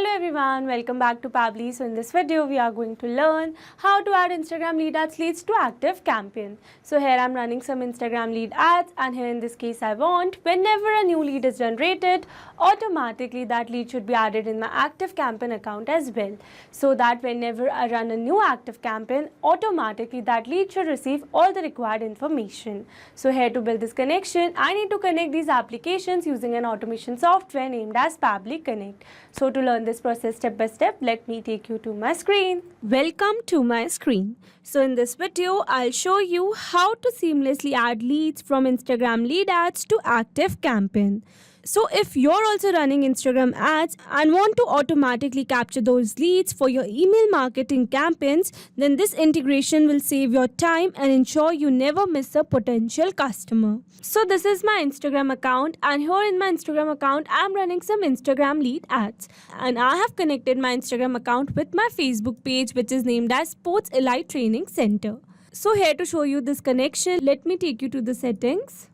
Hello everyone, welcome back to Pabbly. So in this video we are going to learn how to add Instagram lead ads leads to ActiveCampaign. So here I'm running some Instagram lead ads, and here in this case I want whenever a new lead is generated, automatically that lead should be added in my ActiveCampaign account as well. So that whenever I run a new ActiveCampaign, automatically that lead should receive all the required information. So here to build this connection, I need to connect these applications using an automation software named as Pabbly Connect. So to learn this process step by step, let me take you to my screen. Welcome to my screen. So in this video, I'll show you how to seamlessly add leads from Instagram lead ads to ActiveCampaign. So if you're also running Instagram ads and want to automatically capture those leads for your email marketing campaigns, then this integration will save your time and ensure you never miss a potential customer. So this is my Instagram account, and here in my Instagram account, I'm running some Instagram lead ads. And I have connected my Instagram account with my Facebook page, which is named as Sports Elite Training Center. So here to show you this connection, let me take you to the settings.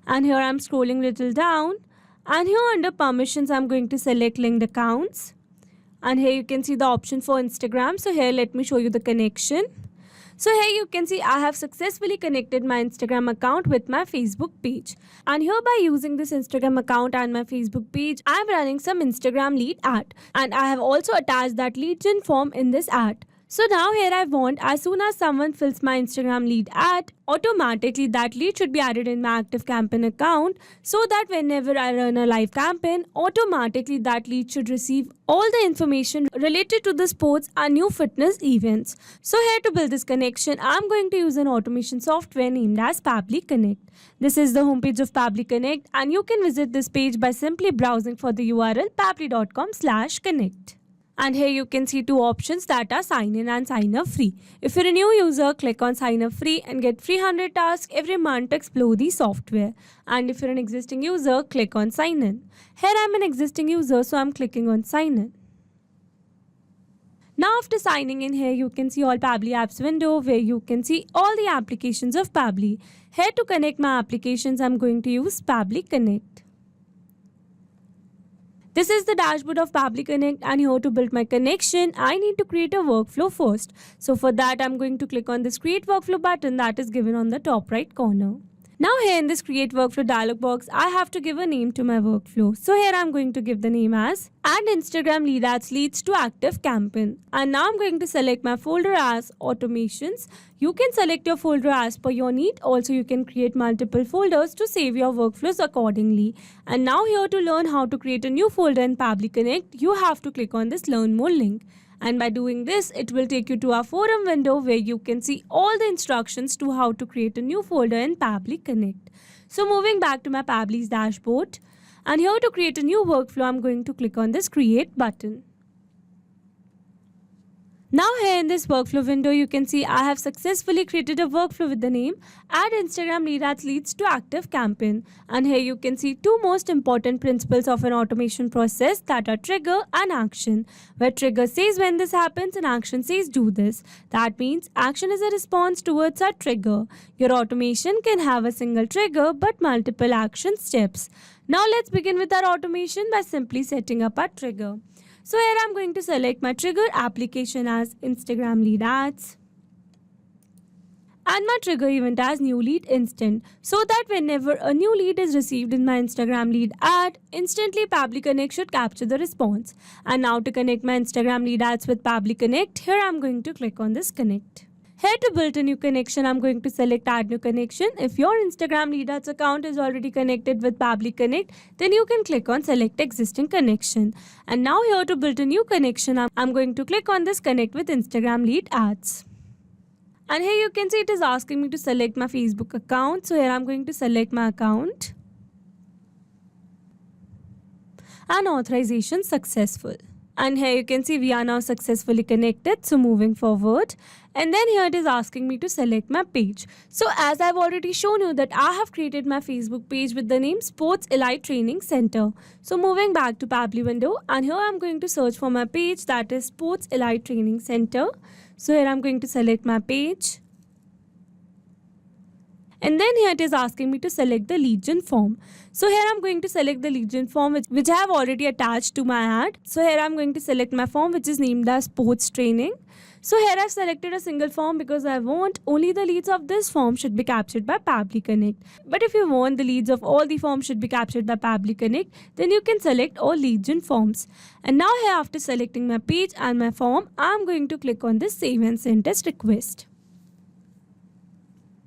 And here I'm scrolling little down, and here under permissions I'm going to select linked accounts, and here you can see the option for Instagram. So here let me show you the connection. So here you can see I have successfully connected my Instagram account with my Facebook page, and here by using this Instagram account and my Facebook page, I'm running some Instagram lead ad, and I have also attached that lead gen form in this ad. So now here I want, as soon as someone fills my Instagram lead ad, automatically that lead should be added in my ActiveCampaign account, so that whenever I run a live campaign, automatically that lead should receive all the information related to the sports and new fitness events. So here to build this connection, I'm going to use an automation software named as Pabbly Connect. This is the homepage of Pabbly Connect, and you can visit this page by simply browsing for the URL pabbly.com/connect. And here you can see two options, that are sign in and sign up free. If you're a new user, click on sign up free and get free 100 tasks every month to explore the software. And if you're an existing user, click on sign in. Here I'm an existing user, so I'm clicking on sign in. Now after signing in, here you can see all Pabbly apps window, where you can see all the applications of Pabbly. Here to connect my applications, I'm going to use Pabbly Connect. This is the dashboard of Pabbly Connect, and here to build my connection, I need to create a workflow first. So for that, I'm going to click on this Create Workflow button that is given on the top right corner. Now here in this Create Workflow dialog box, I have to give a name to my workflow. So here I'm going to give the name as Add Instagram Lead Ads Leads to ActiveCampaign. And now I'm going to select my folder as Automations. You can select your folder as per your need. Also, you can create multiple folders to save your workflows accordingly. And now here to learn how to create a new folder in Pabbly Connect, you have to click on this Learn More link. And by doing this, it will take you to our forum window, where you can see all the instructions to how to create a new folder in Pabbly Connect. So moving back to my Pabbly's dashboard, and here to create a new workflow, I'm going to click on this Create button. Now here in this workflow window, you can see I have successfully created a workflow with the name Add Instagram Lead Ads Leads to ActiveCampaign. And here you can see two most important principles of an automation process, that are trigger and action, where trigger says when this happens and action says do this. That means action is a response towards our trigger. Your automation can have a single trigger but multiple action steps. Now let's begin with our automation by simply setting up our trigger. So here I'm going to select my trigger application as Instagram lead ads, and my trigger event as new lead instant, so that whenever a new lead is received in my Instagram lead ad, instantly Pabbly Connect should capture the response. And now to connect my Instagram lead ads with Pabbly Connect, here I'm going to click on this Connect. Here to build a new connection, I'm going to select Add New Connection. If your Instagram lead ads account is already connected with Pabbly Connect, then you can click on Select Existing Connection. And now here to build a new connection, I'm going to click on this Connect with Instagram lead ads. And here you can see it is asking me to select my Facebook account. So here I'm going to select my account. And authorization successful. And here you can see we are now successfully connected. So moving forward, and then here it is asking me to select my page. So as I've already shown you that I have created my Facebook page with the name Sports Elite Training Center. So moving back to Pabbly window, and here I'm going to search for my page, that is Sports Elite Training Center. So here I'm going to select my page. And then here it is asking me to select the lead gen form. So here I'm going to select the lead gen form which I have already attached to my ad. So here I'm going to select my form which is named as sports training. So here I've selected a single form because I want only the leads of this form should be captured by Pabbly Connect. But if you want the leads of all the forms should be captured by Pabbly Connect, then you can select all lead gen forms. And now here after selecting my page and my form, I'm going to click on this save and send test request.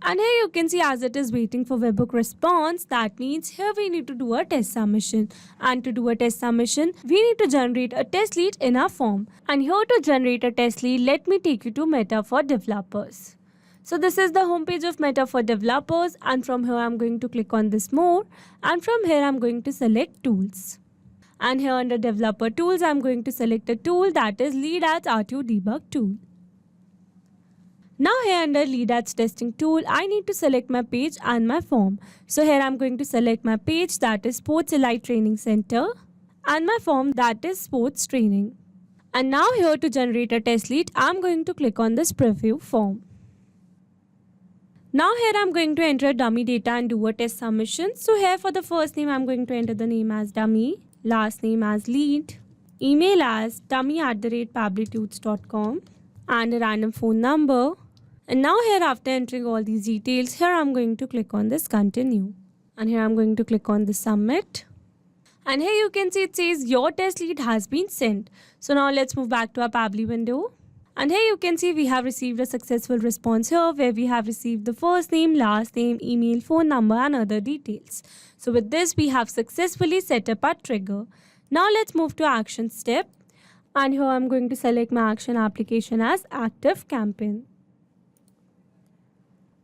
And here you can see as it is waiting for webhook response, that means here we need to do a test submission. And to do a test submission, we need to generate a test lead in our form. And here to generate a test lead, let me take you to Meta for Developers. So this is the homepage of Meta for Developers, and from here I'm going to click on this more, and from here I'm going to select tools. And here under developer tools, I'm going to select a tool that is Lead Ads R2 Debug tool. Now here under lead ads testing tool, I need to select my page and my form. So here I'm going to select my page that is Sports Elite Training Center and my form that is Sports Training. And now here to generate a test lead, I'm going to click on this preview form. Now here I'm going to enter a dummy data and do a test submission. So here for the first name, I'm going to enter the name as dummy, last name as lead, email as dummy@pabblytudes.com and a random phone number. And now here after entering all these details, here I'm going to click on this continue. And here I'm going to click on the submit. And here you can see it says your test lead has been sent. So now let's move back to our Pabbly window. And here you can see we have received a successful response here where we have received the first name, last name, email, phone number and other details. So with this we have successfully set up our trigger. Now let's move to action step. And here I'm going to select my action application as ActiveCampaign.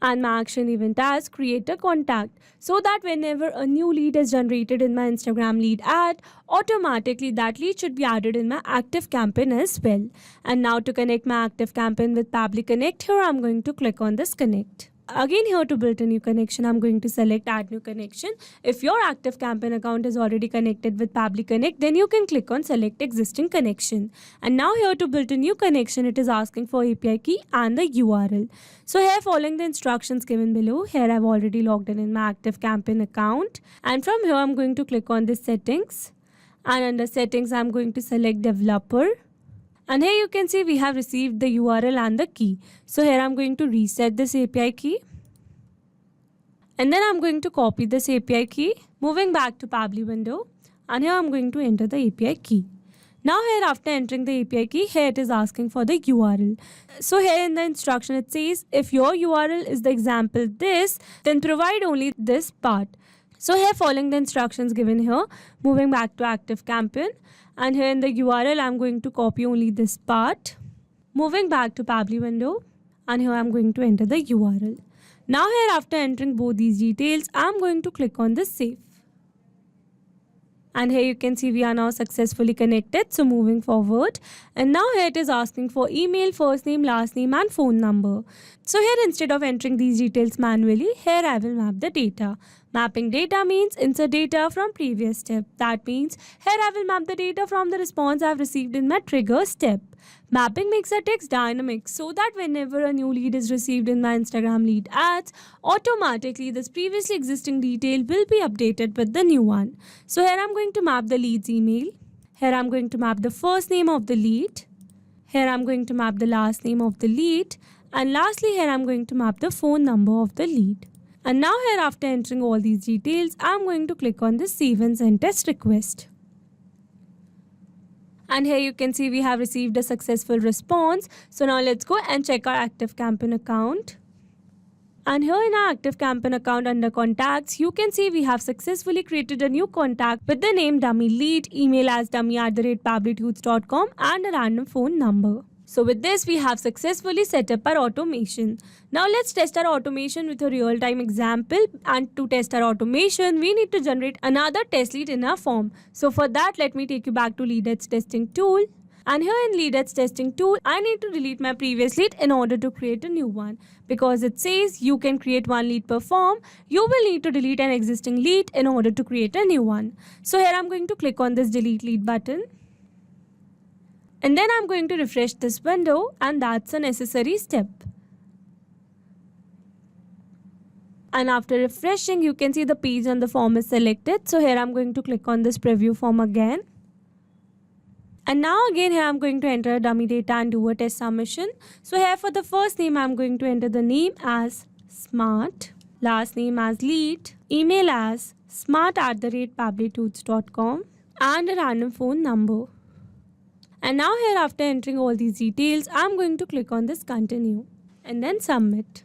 And my action event as create a contact, so that whenever a new lead is generated in my Instagram lead ad, automatically that lead should be added in my ActiveCampaign as well. And now to connect my ActiveCampaign with Pabbly Connect, here I'm going to click on this connect. Again here to build a new connection, I'm going to select add new connection. If your ActiveCampaign account is already connected with Pabbly Connect, then you can click on select existing connection. And now here to build a new connection, it is asking for API key and the URL. So here following the instructions given below, here I've already logged in my ActiveCampaign account. And from here I'm going to click on this settings. And under settings, I'm going to select developer. And here you can see we have received the URL and the key. So here I'm going to reset this API key. And then I'm going to copy this API key, moving back to Pabbly window. And here I'm going to enter the API key. Now here after entering the API key, here it is asking for the URL. So here in the instruction it says, if your URL is the example this, then provide only this part. So here following the instructions given here, moving back to ActiveCampaign. And here in the URL, I'm going to copy only this part. Moving back to Pabbly window. And here I'm going to enter the URL. Now here after entering both these details, I'm going to click on the save. And here you can see we are now successfully connected. So moving forward. And now here it is asking for email, first name, last name and phone number. So here instead of entering these details manually, here I will map the data. Mapping data means insert data from previous step. That means here I will map the data from the response I have received in my trigger step. Mapping makes a text dynamic so that whenever a new lead is received in my Instagram lead ads, automatically this previously existing detail will be updated with the new one. So here I'm going to map the lead's email. Here I'm going to map the first name of the lead. Here I'm going to map the last name of the lead. And lastly here I'm going to map the phone number of the lead. And now here after entering all these details, I'm going to click on the save and send test request. And here you can see we have received a successful response. So now let's go and check our ActiveCampaign account. And here in our ActiveCampaign account under contacts, you can see we have successfully created a new contact with the name dummy lead, email as dummy@pabblytudes.com and a random phone number. So with this, we have successfully set up our automation. Now let's test our automation with a real-time example. And to test our automation, we need to generate another test lead in our form. So for that, let me take you back to lead ads testing tool. And here in lead ads testing tool, I need to delete my previous lead in order to create a new one. Because it says you can create one lead per form, you will need to delete an existing lead in order to create a new one. So here I'm going to click on this delete lead button. And then I'm going to refresh this window, and that's a necessary step. And after refreshing, you can see the page and the form is selected. So here I'm going to click on this preview form again. And now again here I'm going to enter dummy data and do a test submission. So here for the first name I'm going to enter the name as Smart, last name as Lead, email as smart@pabblytools.com and a random phone number. And now here after entering all these details, I'm going to click on this continue and then submit.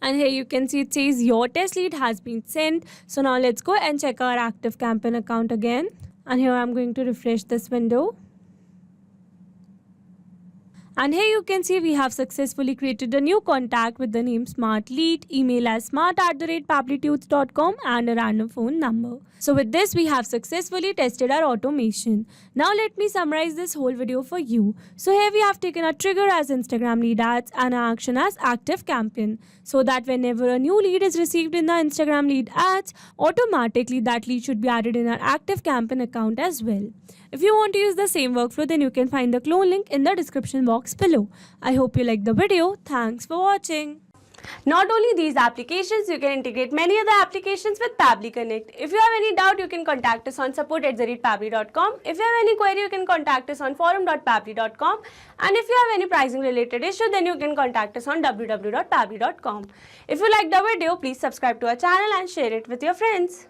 And here you can see it says your test lead has been sent. So now let's go and check our ActiveCampaign account again. And here I'm going to refresh this window. And here you can see we have successfully created a new contact with the name Smart Lead, email as smart@pabblytools.com and a random phone number. So with this we have successfully tested our automation. Now let me summarize this whole video for you. So here we have taken a trigger as Instagram lead ads and an action as ActiveCampaign, so that whenever a new lead is received in the Instagram lead ads, automatically that lead should be added in our ActiveCampaign account as well. If you want to use the same workflow, then you can find the clone link in the description box below. I hope you liked the video. Thanks for watching. Not only these applications, you can integrate many other applications with Pabbly Connect. If you have any doubt, you can contact us on support@pabbly.com. If you have any query, you can contact us on forum.pabbly.com. And if you have any pricing related issue, then you can contact us on www.pabbly.com. If you liked the video, please subscribe to our channel and share it with your friends.